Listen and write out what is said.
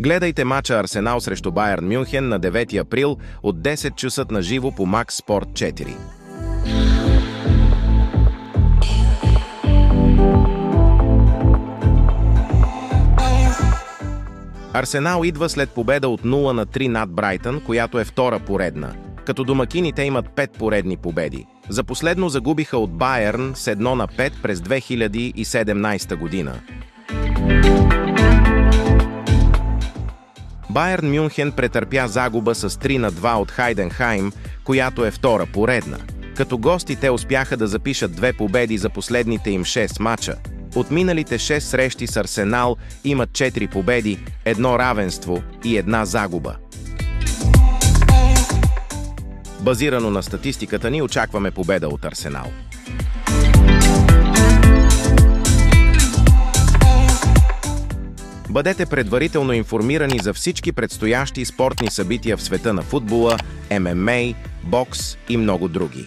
Гледайте мача Арсенал срещу Байерн Мюнхен на 9 април от 10 часа на живо по Max Sport 4. Арсенал идва след победа от 0-3 над Брайтън, която е втора поредна. Като домакини те имат 5 поредни победи. За последно загубиха от Байерн с 1-5 през 2017 година. Байерн Мюнхен претърпя загуба с 3-2 от Хайденхайм, която е втора поредна. Като гости те успяха да запишат 2 победи за последните им 6 мача. От миналите 6 срещи с Арсенал имат 4 победи, 1 равенство и 1 загуба. Базирано на статистиката ни, очакваме победа от Арсенал. Бъдете предварително информирани за всички предстоящи спортни събития в света на футбола, ММА, бокс и много други.